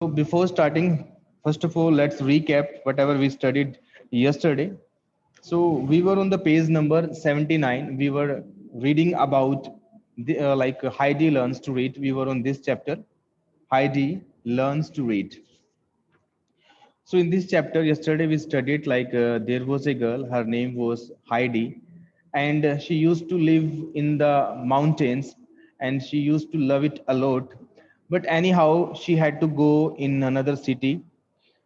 So before starting, first of all, let's recap whatever we studied yesterday. So we were on the page number 79. We were reading about like Heidi learns to read. We were on this chapter. Heidi learns to read. So in this chapter, yesterday we studied like there was a girl. Her name was Heidi, and she used to live in the mountains, and she used to love it a lot. But anyhow, she had to go in another city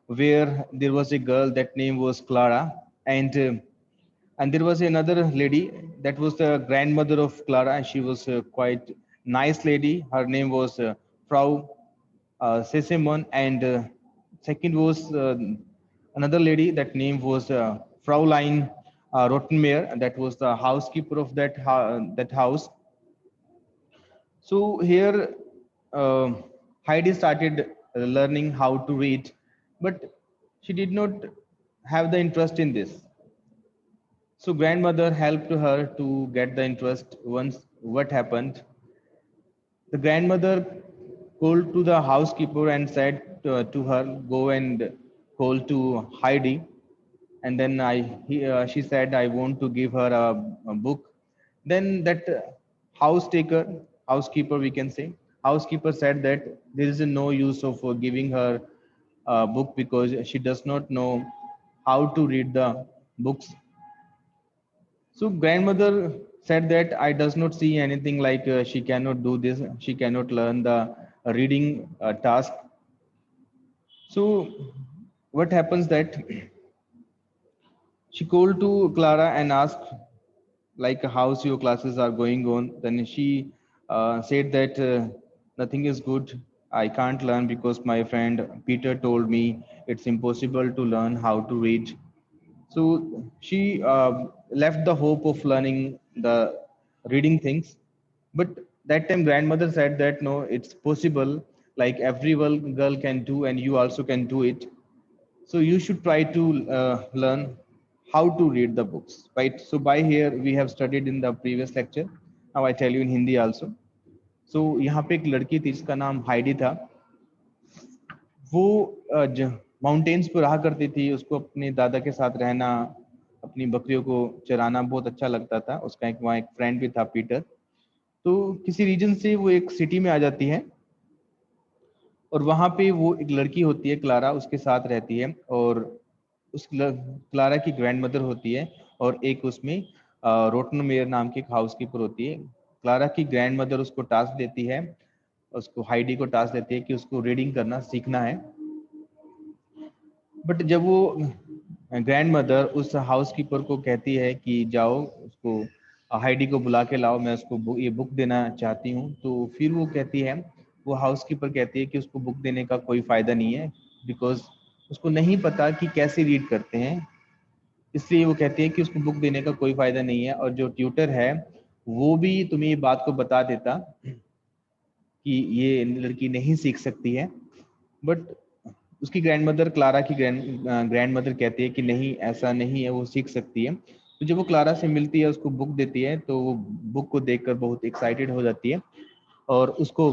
where there was a girl that name was Clara, and there was another lady that was the grandmother of Clara, and she was quite nice lady. Her name was Frau Sesemon, and second was another lady that name was Fraulein Rottenmeier, and that was the housekeeper of that house. So here, uh, Heidi started learning how to read, but she did not have the interest in this. So grandmother helped her to get the interest. Once what happened, the grandmother called to the housekeeper and said to her, "Go and call to Heidi." And then she said, "I want to give her a book." Then that housekeeper, we can say, housekeeper said that there is no use of giving her a book because she does not know how to read the books. So grandmother said that I does not see anything like she cannot do this, she cannot learn the reading task. So what happens that she called to Clara and asked like how's your classes are going on. Then she said that nothing is good. I can't learn because my friend Peter told me it's impossible to learn how to read. So she left the hope of learning the reading things. But that time grandmother said that no, it's possible. Like every girl can do, and you also can do it. So you should try to learn how to read the books, right? So by here we have studied in the previous lecture. Now I tell you in Hindi also. So यहाँ पे एक लड़की थी जिसका नाम Heidi था. वो mountains पर रहा करती थी. उसको अपने दादा के साथ रहना, अपनी बकरियों को चराना बहुत अच्छा लगता था. उसका एक वहाँ एक फ्रेंड भी था पीटर. तो किसी रीजन से वो एक सिटी में आ जाती है और वहाँ पे वो एक लड़की होती है क्लारा, उसके साथ रहती है. और क्लारा की ग्रैंड मदर होती है और एक उसमें रोटन मेयर नाम की एक हाउसकीपर होती है. क्लारा की ग्रैंड मदर उसको टास्क देती है, उसको हाइडी को टास्क देती है कि उसको रीडिंग करना सीखना है. बट जब वो ग्रैंड मदर उस हाउसकीपर को कहती है कि जाओ उसको हाइडी को बुला के लाओ, मैं उसको ये बुक देना चाहती हूँ, तो फिर वो कहती है, वो हाउसकीपर कहती है कि उसको बुक देने का कोई फायदा नहीं है बिकॉज उसको नहीं पता कि कैसे रीड करते हैं. इसलिए वो कहती है कि उसको बुक देने का कोई फायदा नहीं है, और जो ट्यूटर है वो भी तुम्हें ये बात को बता देता कि ये लड़की नहीं सीख सकती है. बट उसकी ग्रैंडमदर, क्लारा की ग्रैंडमदर कहती है कि नहीं, ऐसा नहीं है, वो सीख सकती है. तो जब वो क्लारा से मिलती है, उसको बुक देती है, तो वो बुक को देखकर बहुत एक्साइटेड हो जाती है और उसको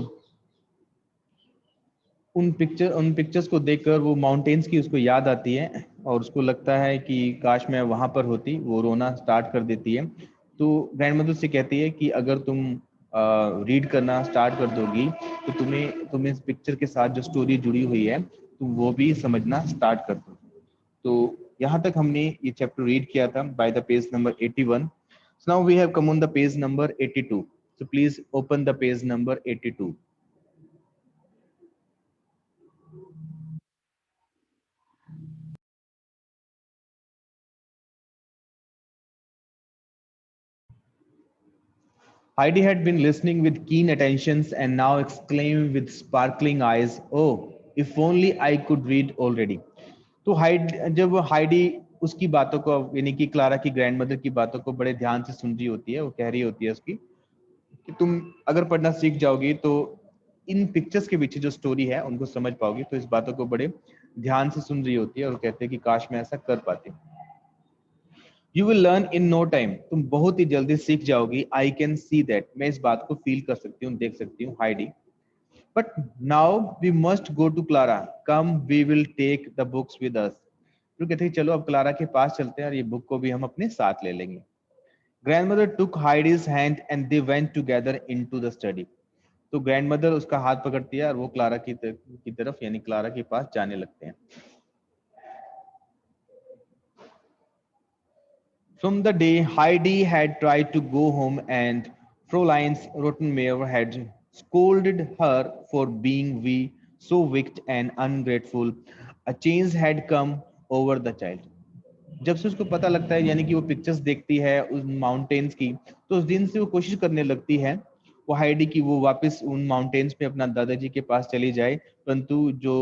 उन पिक्चर्स को देखकर वो माउंटेन्स की उसको याद आती है और उसको लगता है कि काश मैं वहां पर होती. वो रोना स्टार्ट कर देती है. तो ग्रैंडमदर से कहती है कि अगर तुम रीड करना स्टार्ट कर दोगी तो तुम्हें इस पिक्चर के साथ जो स्टोरी जुड़ी हुई है तुम वो भी समझना स्टार्ट कर दो. तो यहाँ तक हमने ये चैप्टर रीड किया था by the page number 81. So now we have come on the page number 82. So please open the page number 82. Heidi had been listening with keen attention and now exclaimed with sparkling eyes, "Oh, if only I could read already." तो जब Heidi उसकी बातों को, यानी कि Clara की grandmother की बातों को बड़े ध्यान से सुन रही होती है, वो कह रही होती है उसकी कि तुम अगर पढ़ना सीख जाओगी तो इन पिक्चर्स के पीछे जो स्टोरी है उनको समझ पाओगी. तो इस बातों को बड़े ध्यान से सुन रही होती है और कहते हैं कि काश मैं ऐसा कर पाती. You will learn in no time, तुम बहुत ही जल्दी सीख जाओगी. आई कैन सी दैट, मैं इस बात को फील कर सकती हूँ, देख सकती हूँ. Heidi But now we must go to Clara. Come, we will take the books with us. तो कहते हैं चलो अब क्लारा के पास चलते हैं और ये बुक को भी हम अपने साथ ले लेंगे. Grandmother took Heidi's hand and they went together into the study. तो ग्रैंडमदर उसका हाथ पकड़ती है और वो क्लारा की तरफ यानी क्लारा के पास जाने लगते हैं. From the day Heidi had tried to go home and Fräulein Rottenmeier had scolded her for being so weak and ungrateful, a change had come over the child. जब से उसको पता लगता है यानी कि वो पिक्चर्स देखती है उस माउंटेन्स की, तो उस दिन से वो कोशिश करने लगती है वो हाइडी की वो वापस उन माउंटेन्स पे अपना दादाजी के पास चली जाए. परंतु जो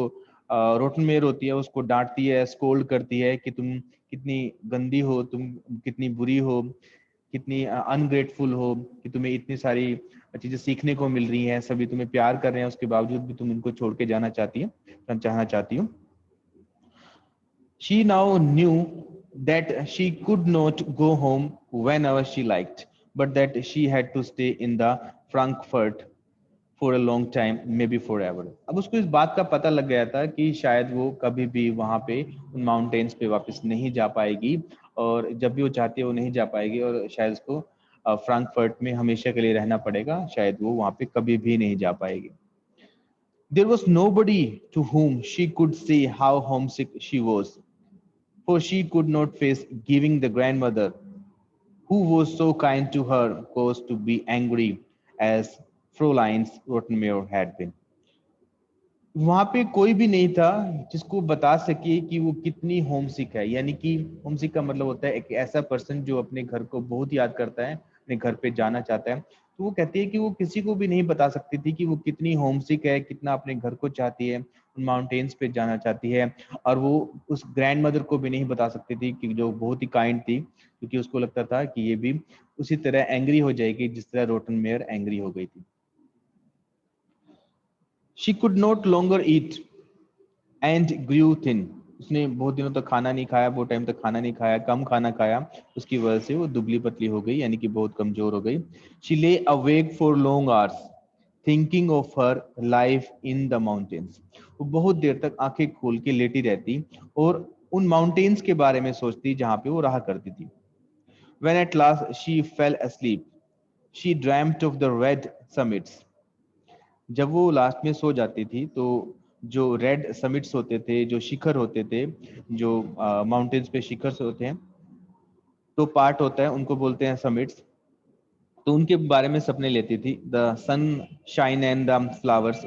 रोटनमेयर होती है उसको डांटती है, स्कोल्ड करती है कि तुम कितनी गंदी हो, तुम कितनी बुरी हो, कितनी अनग्रेटफुल हो कि तुम्हें इतनी सारी चीजें सीखने को मिल रही हैं, सभी तुम्हें प्यार कर रहे हैं, उसके बावजूद भी तुम इनको छोड़ के जाना चाहती हो. She now knew that she could not go home whenever she liked, but that she had to stay in the Frankfurt for a long time, maybe forever. अब उसको इस बात का पता लग गया था कि शायद वो कभी भी वहां पे उन माउंटेन्स पे वापस नहीं जा पाएगी और जब भी वो चाहती है वो नहीं जा पाएगी और शायद उसको फ्रैंकफर्ट में हमेशा के लिए रहना पड़ेगा, शायद वो वहां पे कभी भी नहीं जा पाएगी. There was nobody to whom she could say how homesick she was, for she could not face giving the grandmother, who was so kind to her, cause to be angry as Fräulein Rottenmeier had been. वहां पे कोई भी नहीं था जिसको बता सके कि वो कितनी होमसिक है. यानी कि होमसिक का मतलब होता है एक ऐसा पर्सन जो अपने घर को बहुत याद करता है, अपने घर पे जाना चाहता है. तो वो कहती है कि वो किसी को भी नहीं बता सकती थी कि वो कितनी होमसिक है, कितना अपने घर को चाहती है, उन माउंटेन्स पे जाना चाहती है. और वो उस ग्रैंड मदर को भी नहीं बता सकती थी कि जो बहुत ही काइंड थी, क्योंकि उसको लगता था कि ये भी उसी तरह एंग्री हो जाएगी जिस तरह रोटनमेयर एंग्री हो गई थी. She could not longer eat and grew thin. उसने बहुत दिनों तक खाना नहीं खाया, बहुत टाइम तक खाना नहीं खाया, कम खाना खाया, उसकी वजह से वो दुबली पतली हो गई यानी कि बहुत कमजोर हो गई. She lay awake for long hours thinking of her life in the mountains. वो बहुत देर तक आंखें खोल के लेटी रहती और उन माउंटेन्स के बारे में सोचती जहां पे वो रहा करती थी. When at last she fell asleep, she dreamt of the red summits. जब वो लास्ट में सो जाती थी तो जो रेड समिट्स होते थे, जो शिखर होते थे, जो माउंटेन्स पे शिखर होते हैं, तो पार्ट होता है उनको बोलते हैं समिट्स. तो उनके बारे में सपने लेती थी. The sun shine and the flowers,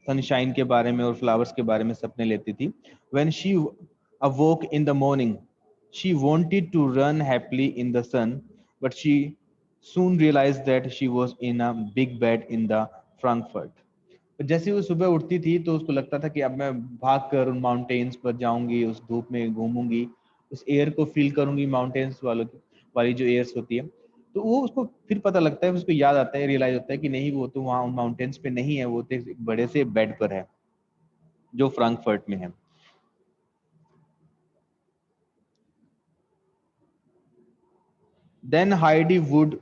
sunshine के बारे में और फ्लावर्स के बारे में सपने लेती थी. When she awoke in the morning she wanted to run happily in the sun, but she soon realized that she was in a big bed in the Frankfurt. जैसे वो सुबह उठती थी तो उसको लगता था कि अब मैं भाग कर उन माउंटेन्स पर जाऊंगी, उस धूप में घूमूंगी, उस एयर को फील करूंगी, माउंटेन्स वाली जो एयर्स होती है. तो वो उसको फिर पता लगता है, उसको याद आता है, रियलाइज होता है कि नहीं वो तो वहाँ उन माउंटेन्स पे नहीं है, वो तो एक बड़े से बेड पर है जो फ्रैंकफर्ट में है. Then Heidi would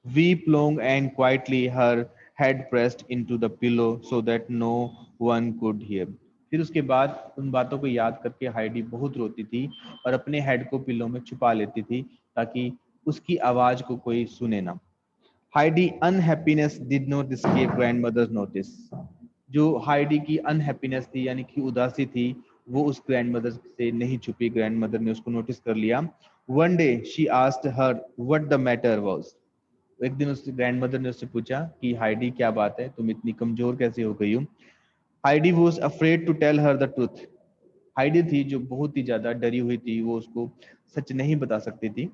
weep long and quietly, her head pressed into the pillow so that no one could hear. फिर उसके बाद उन बातों को याद करके हाइडी बहुत रोती थी और अपने हेड को पिलो में छुपा लेती थी ताकि उसकी आवाज को कोई सुने ना. Heidi unhappiness did not escape grandmother's notice. जो हाइडी की अनहैप्पीनेस थी यानी कि उदासी थी, वो उस ग्रैंडमदर से नहीं छुपी. ग्रैंडमदर ने उसको नोटिस कर लिया. One day she asked her what the matter was. एक दिन उस ग्रैंडमदर ने उससे पूछा कि हाइडी क्या बात है, तुम इतनी कमजोर कैसे हो गई हो. Heidi was afraid to tell her the truth. Heidi थी जो बहुत ही ज्यादा डरी हुई थी, वो उसको सच नहीं बता सकती थी.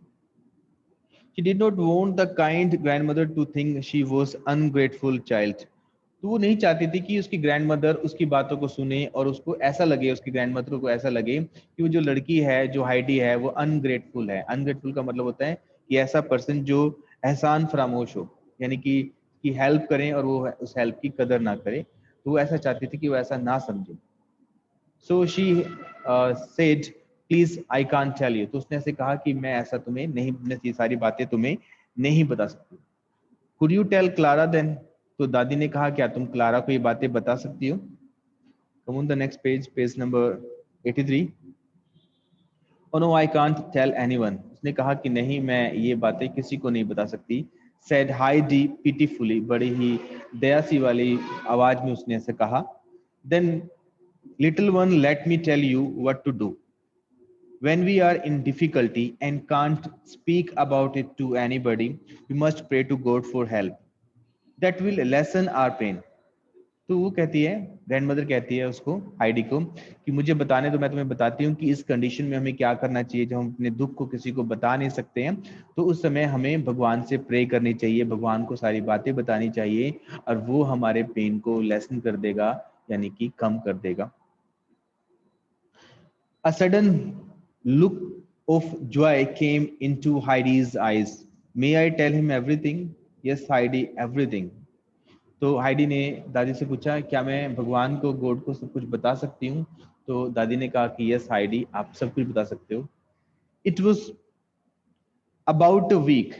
She did not want the kind grandmother to think she was ungrateful child. तो वो नहीं चाहती थी कि उसकी ग्रैंडमदर उसकी बातों को सुने और उसको ऐसा लगे, उसकी ग्रैंडमदर को ऐसा लगे कि वो जो लड़की है, जो हाइडी है, वो अनग्रेटफुल है. अनग्रेटफुल का मतलब होता है कि ऐसा पर्सन जो एहसान फरामोश हो, यानी कि हेल्प करें और वो उस हेल्प की कदर ना करे. तो वो ऐसा चाहती थी कि वो ऐसा ना समझे. So she said please I can't tell you. तो उसने ऐसे कहा कि मैं ऐसा तुम्हें नहीं, ये सारी बातें तुम्हें नहीं बता सकती. Could you tell Clara then. तो दादी ने कहा क्या तुम क्लारा को ये बातें बता सकती हो? कम on the next page, page number 83। Oh no, I can't tell anyone. उसने कहा कि नहीं, मैं ये बातें किसी को नहीं बता सकती। Said Heidi pitifully, बड़ी ही दया सी वाली आवाज में उसने ऐसे कहा। Then little one, let me tell you what to do. When we are in difficulty and can't speak about it to anybody, we must pray to God for help. That will lessen our pain. तो वो कहती है, grandmother कहती है उसको, Heidi को, कि मुझे बताने दो, मैं तुम्हें बताती हूँ कि इस कंडीशन में हमें क्या करना चाहिए। जब हम अपने दुख को किसी को बता नहीं सकते हैं तो उस समय हमें भगवान से प्रे करनी चाहिए, भगवान को सारी बातें बतानी चाहिए और वो हमारे पेन को लेसन कर देगा, यानी कि कम कर देगा। A sudden look of joy came into Heidi's eyes. May I tell him everything? Yes, Heidi, everything. तो हाइडी ने दादी से पूछा क्या मैं भगवान को, गॉड को सब कुछ बता सकती हूँ? तो दादी ने कहा कि यस हाइडी, आप सब कुछ बता सकते हो। It was about a week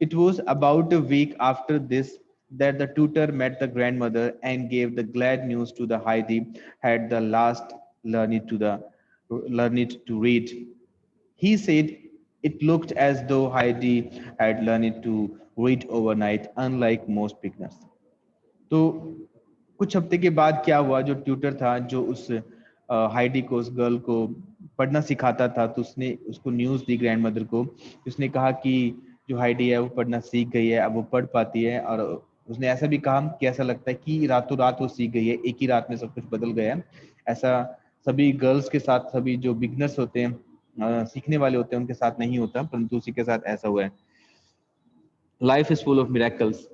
It was about a week after this that the tutor met the grandmother and gave the glad news to the Heidi had the last learn it to read. He said it looked as though Heidi had learned it to read overnight, unlike most beginners. तो कुछ हफ्ते के बाद क्या हुआ, जो tutor था जो उस हाइडी को, उस गर्ल को पढ़ना सिखाता था, तो उसने उसको न्यूज़ दी ग्रैंडमदर को। उसने कहा कि जो हाइडी है वो पढ़ना सीख गई है, अब वो पढ़ पाती है। और उसने ऐसा भी कहा कि ऐसा लगता है कि रातों रात वो सीख गई है, एक ही रात में सब कुछ बदल गया है। ऐसा सभी गर्ल्स के साथ, सभी जो बिगनर्स होते हैं, सीखने वाले होते हैं, उनके साथ नहीं होता, परंतु उसी के साथ ऐसा हुआ है। Life is full of miracles.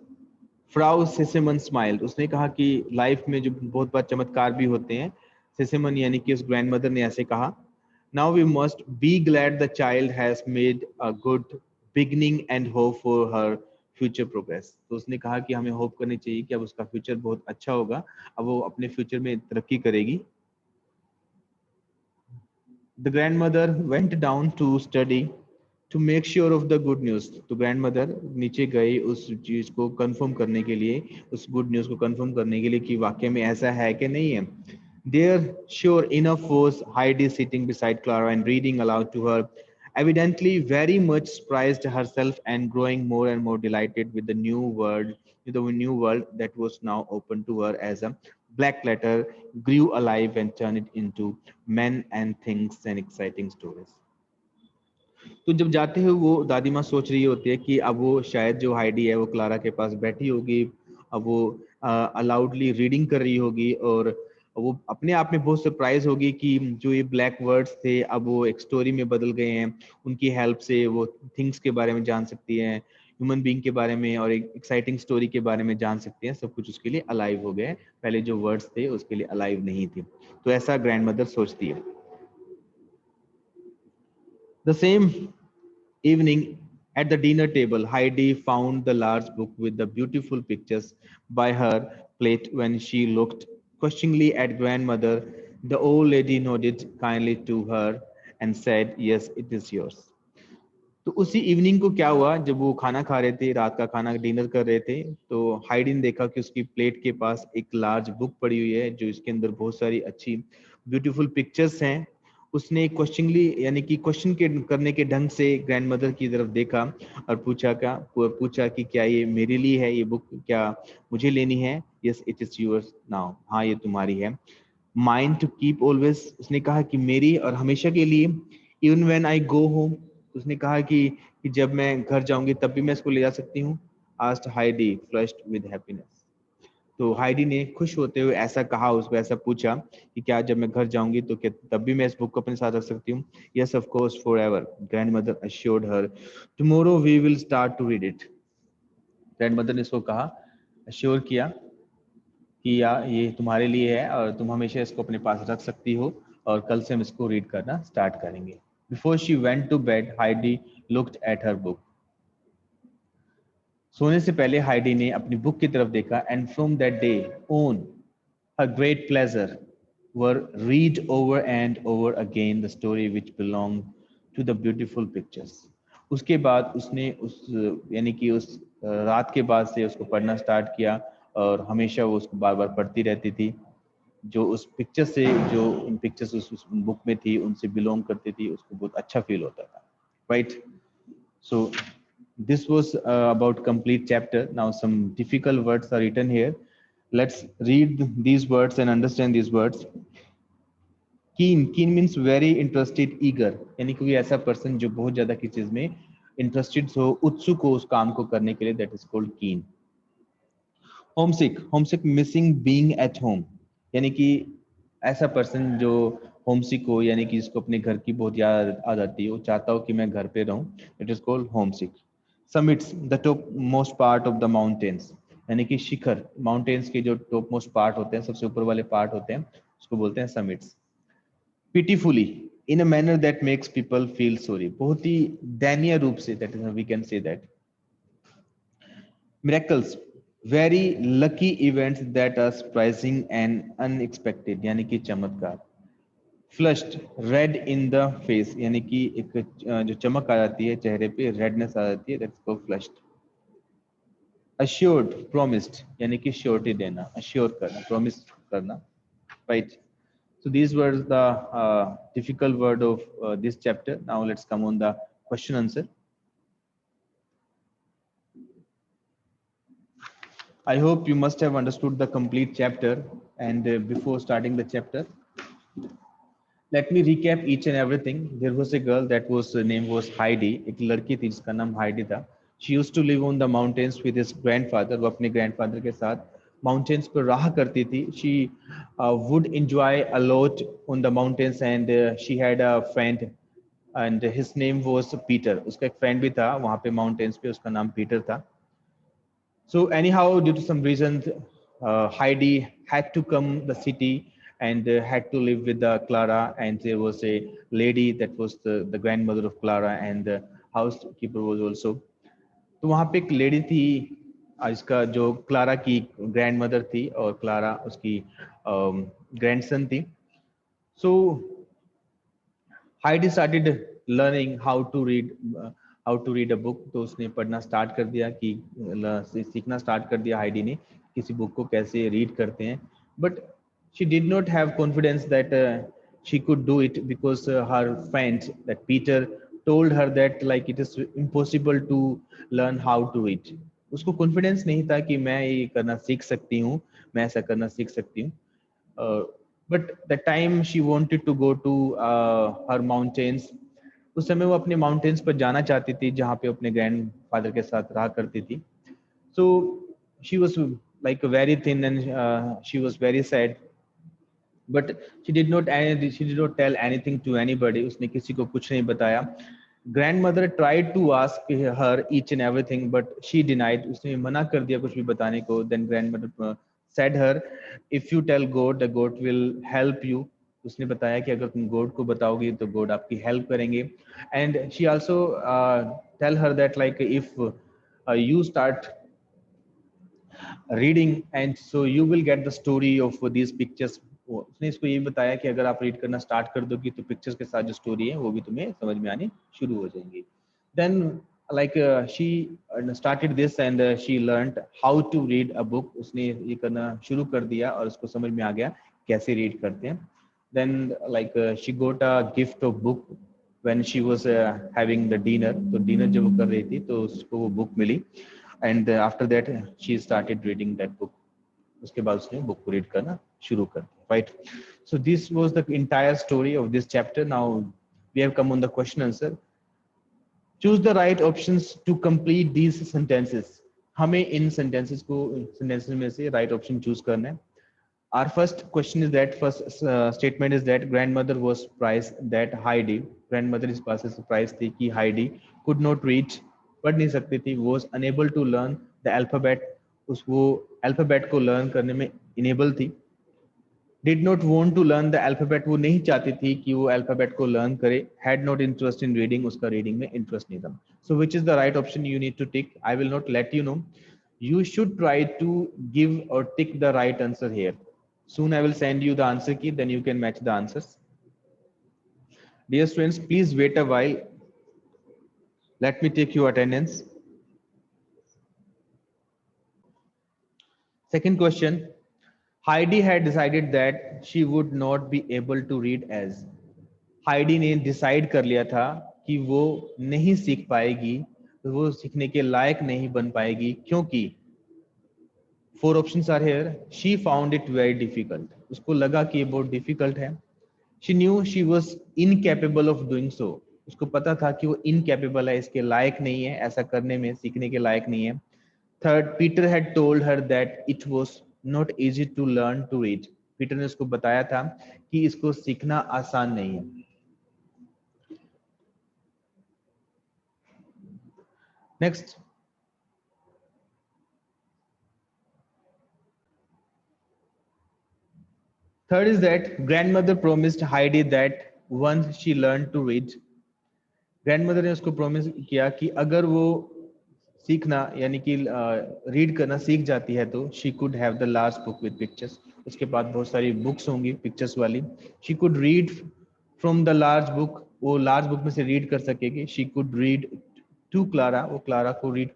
Frau Sesemann smiled. उसने कहा कि लाइफ में जो बहुत बार चमत्कार भी होते हैं। सेसेमन यानी कि उस ग्रैंडमदर ने ऐसे कहा, now we must be glad the child has made a good beginning and hope for her future progress. तो उसने कहा कि हमें होप करनी चाहिए कि अब उसका फ्यूचर बहुत अच्छा होगा, अब वो अपने फ्यूचर में तरक्की करेगी। The grandmother went down to study to make sure of the good news. तो ग्रैंड मदर नीचे गई उस चीज को कंफर्म करने के लिए, उस गुड न्यूज को कंफर्म करने के लिए कि वाकई में ऐसा है कि नहीं है। There sure enough was Heidi sitting beside Clara and reading aloud to her, evidently very much surprised herself and growing more and more delighted with the new world that was now open to her as a black letter grew alive and turned it into men and things and exciting stories. तो जब जाते हो वो दादी माँ सोच रही होती है कि अब वो शायद जो हाइडी है वो क्लारा के पास बैठी होगी, अब वो अलाउडली रीडिंग कर रही होगी और वो अपने आप में बहुत सरप्राइज होगी कि जो ये ब्लैक वर्ड्स थे अब वो एक स्टोरी में बदल गए हैं। उनकी हेल्प से वो थिंग्स के बारे में जान सकती है, ह्यूमन बीइंग के बारे में और एक एक्साइटिंग स्टोरी के बारे में जान सकती है। सब कुछ उसके लिए अलाइव हो गए, पहले जो वर्ड्स थे उसके लिए अलाइव नहीं थे। तो ऐसा ग्रैंड मदर सोचती है। The same evening, at the dinner table, Heidi found the large book with the beautiful pictures by her plate. When she looked questioningly at grandmother, the old lady nodded kindly to her and said, yes, it is yours. तो उसी evening को क्या हुआ, जब वो खाना खा रहे थे, रात का खाना डिनर कर रहे थे, तो हाइडी ने देखा कि उसकी प्लेट के पास एक लार्ज बुक पड़ी हुई है जो इसके अंदर बहुत सारी अच्छी ब्यूटीफुल पिक्चर्स हैं। उसने क्वेश्चनली यानी कि क्वेश्चन के करने के ढंग से ग्रैंडमदर की तरफ देखा और पूछा कि क्या ये मेरे लिए है, ये बुक क्या मुझे लेनी है? Yes it is yours now, हाँ ये तुम्हारी है। माइंड टू कीप ऑलवेज, उसने कहा कि मेरी और हमेशा के लिए। Even when I go home, उसने कहा कि जब मैं घर जाऊंगी तब भी मैं इसको ले जा सकती हूँ। Asked Heidi flushed with happiness. तो हाइडी ने खुश होते हुए ऐसा कहा, उसको ऐसा पूछा कि क्या जब मैं घर जाऊंगी तो क्या तब भी मैं इस बुक को अपने साथ रख सकती हूँ? Yes of course forever, grandmother assured her. Tomorrow we will start to read it. Grandmother ने इसको कहा, अश्योर किया कि या ये तुम्हारे लिए है और तुम हमेशा इसको अपने पास रख सकती हो और कल से हम इसको रीड करना स्टार्ट करेंगे। Before she went to bed, Heidi looked at her book. सोने से पहले हाइडी ने अपनी बुक की तरफ देखा। And from that day on her great pleasure were read over and over again the story which belonged to the beautiful pictures. उसके बाद उसने उस यानी कि उस रात के बाद से उसको पढ़ना स्टार्ट किया और हमेशा वो उसको बार बार पढ़ती रहती थी। जो उस पिक्चर से, जो उन पिक्चर्स उस बुक में थी, उनसे बिलोंग करती थी, उसको बहुत अच्छा फील होता था, right? So this was about complete chapter. Now some difficult words are written here. Let's read these words and understand these words. Keen means very interested, eager, यानी कोई ऐसा person जो बहुत ज्यादा किसी चीज में interested हो, उत्सुक हो उस काम को करने के लिए, that is called keen. Homesick missing being at home, यानी कि ऐसा पर्सन जो होमसिक हो, यानी कि जिसको अपने घर की बहुत याद आ जाती है, वो चाहता हो कि मैं घर पे रहूं, it is called homesick. Summits the top most part of the mountains, यानी कि शिखर, माउंटेन्स के जो टॉप मोस्ट पार्ट होते हैं, सबसे ऊपर वाले पार्ट होते हैं, उसको बोलते हैं समिट्स. Pitifully in a manner that makes people feel sorry, बहुत ही दयनीय रूप से, that is we can say that. Miracles, very lucky events that are surprising and unexpected, यानी कि चमत्कार. Flushed, red in the face, यानी कि एक जो चमक आ जाती है चेहरे पे, redness आ जाती है, that's called flushed. Assured, promised, यानी कि surety देना, assure करना, promise करना, right? So these were the difficult word of this chapter. Now let's come on the question answer. I hope you must have understood the complete chapter. And before starting the chapter, let me recap each and everything. There was a girl that was name was Heidi. एक लड़की थी जिसका नाम Heidi था. She used to live on the mountains with his grandfather. वो अपने grandfather के साथ mountains पर रहा करती थी. She would enjoy a lot on the mountains, and she had a friend, and his name was Peter. उसका एक friend भी था वहाँ पे mountains पे, उसका नाम Peter था. So anyhow, due to some reasons, Heidi had to come the city and had to live with Clara. And there was a lady that was the grandmother of Clara, and the housekeeper was also. तो वहाँ पे एक lady थी, इसका जो Clara की grand mother थी और क्लारा उसकी ग्रैंडसन थी. So Heidi started learning how to read a book. तो उसने पढ़ना स्टार्ट कर दिया कि सीखना स्टार्ट कर दिया हाइडी ने किसी बुक को कैसे रीड करते हैं. But she did not have confidence that she could do it, because her friend that Peter told her that like it is impossible to learn how to read. उसको confidence नहीं था कि मैं ये करना सीख सकती हूँ, मैं ऐसा करना सीख सकती हूँ. But the time she wanted to go to her mountains, उस समय वो अपने माउंटेन्स पर जाना चाहती थी जहाँ पे अपने ग्रैंडफादर के साथ रहा करती थी. So she was like very thin, and she was very sad, but she did not tell anything to anybody. उसने किसी को कुछ नहीं बताया. Grandmother tried to ask her each and everything, but she denied. उसने मना कर दिया कुछ भी बताने को. Then grandmother said her, if you tell God, the God will help you. उसने बताया कि अगर तुम गॉड को बताओगी तो गॉड आपकी हेल्प करेंगे. And she also tell her that like if you start reading, and so you will get the story of these pictures. उसने इसको ये बताया कि अगर आप रीड करना स्टार्ट कर दोगी तो पिक्चर्स के साथ जो स्टोरी है वो भी तुम्हें समझ में आनी शुरू हो जाएंगी. Then like she started this, and she learned how to read a book. उसने ये करना शुरू कर दिया और उसको समझ में आ गया कैसे रीड करते हैं. Then like she got a gift of book when she was having the dinner. तो डिनर जब वो कर रही थी तो उसको वो बुक मिली. And after that she started reading that book. उसके बाद उसने बुक को रीड करना शुरू कर दिया, right? So this was the entire story of this chapter. Now we have come on the question answer. Choose the right options to complete these sentences. हमें इन sentences में से right option choose करना है. Our first question is that statement is that grandmother was surprised that grandmother इस बात से surprised थी कि Heidi could not read, पढ़ नहीं सकती थी, was unable to learn the alphabet, वो alphabet को learn करने में enable थी. Did not want to learn the alphabet, वो नहीं चाहती थी कि वो alphabet को learn करे. Had not interest in reading, उसका reading में interest नहीं था. So which is the right option you need to tick? I will not let you know. You should try to give or tick the right answer here. Soon I will send you the answer key, then you can match the answers. Dear students, please wait a while. Let me take your attendance. Second question. Heidi had decided that she would not be able to read as. Heidi ने decide कर लिया था कि वो नहीं सीख पाएगी, वो सीखने के लायक नहीं बन पाएगी, क्योंकि four options are here. She found it very difficult. उसको लगा कि ये बहुत डिफिकल्ट है. She knew she was incapable of doing so. उसको पता था कि वो इनकैपेबल है, इसके लायक नहीं है, ऐसा करने में सीखने के लायक नहीं है. Third, Peter had told her that it was not easy to learn to read. Peter ने उसको बताया था कि इसको सीखना आसान नहीं है. Next. Third is that grandmother promised Heidi that once she learned to read, grandmother ने उसको promise किया कि अगर वो सीखना यानी कि रीड करना सीख जाती है तो she could have the large book with pictures. उसके पास बहुत सारी बुक्स होंगी पिक्चर्स वाली. She could read from the large book. वो लार्ज बुक में से रीड कर सकेगी. She could read to Clara. वो क्लारा को रीड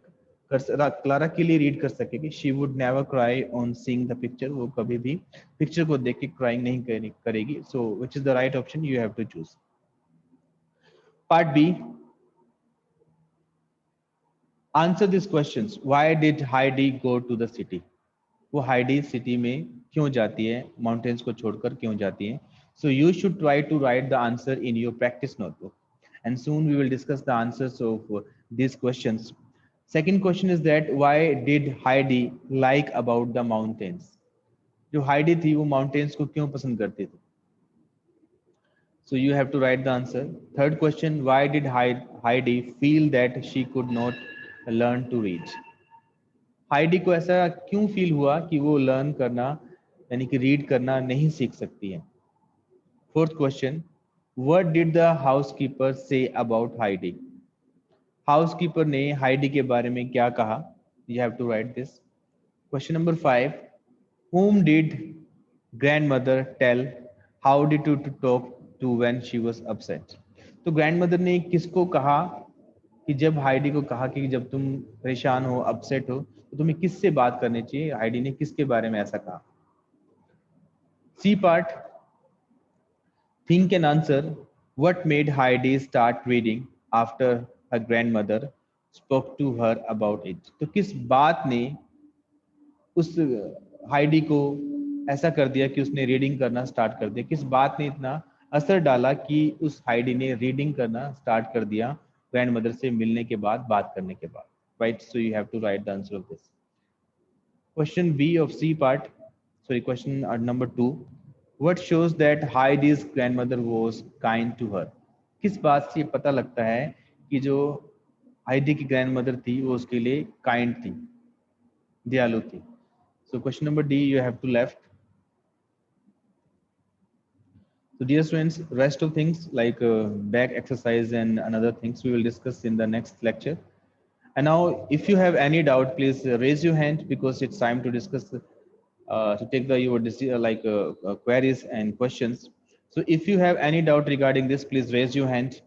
क्लारा के लिए रीड कर सकेगी. She would never cry on seeing the picture. वो कभी भी पिक्चर को देख के क्राइंग नहीं करेगी. So which is the right option? You have to choose. Part B. Answer this questions. Why did Heidi go to the city? वो Heidi city में क्यों जाती है, माउंटेन्स को छोड़कर क्यों जाती है? So you should try to write the answer in your practice notebook and soon we will discuss the answers of these questions. Second question is that why did Heidi like about the mountains? जो Heidi थी वो mountains को क्यों पसंद करती थी? So you have to write the answer. Third question, why did Heidi feel that she could not learn to read? Heidi को ऐसा क्यों फील हुआ कि वो लर्न करना यानी कि रीड करना नहीं सीख सकती है? Fourth question, what did the housekeeper say about Heidi? Housekeeper ने हाइडी के बारे में क्या कहा? You have to write this. Question number 5, whom did grandmother tell Howdy to talk to when she was upset? तो ग्रैंडमदर ने किसको कहा कि जब हाइडी को कहा कि जब तुम परेशान हो, अपसेट हो, तो तुम्हें किससे बात करनी चाहिए? हाइडी ने किसके बारे में ऐसा कहा? C part, think and answer. What made Heidi start reading after her grandmother spoke to her about it? तो किस बात ने उस हाइडी को ऐसा कर दिया कि उसने रीडिंग करना स्टार्ट कर दिया? किस बात ने इतना असर डाला कि उस हाइडी ने रीडिंग करना स्टार्ट कर दिया ग्रैंडमदर से मिलने के बाद, बात करने के बाद? Right. So you have to write the answer of this. Question B of C part, sorry question number 2, what shows that Heidi's grandmother was kind to her? किस बात से पता लगता है कि जो हाइडी की ग्रैंडमदर थी वो उसके लिए काइंड थी, दयालु थी? So question number D you have to left. So dear students, rest of things like back exercise and another things we will discuss in the next lecture. And now if you have any doubt, please raise your hand because it's time to discuss to take the your queries and questions. So if you have any doubt regarding this, please raise your hand.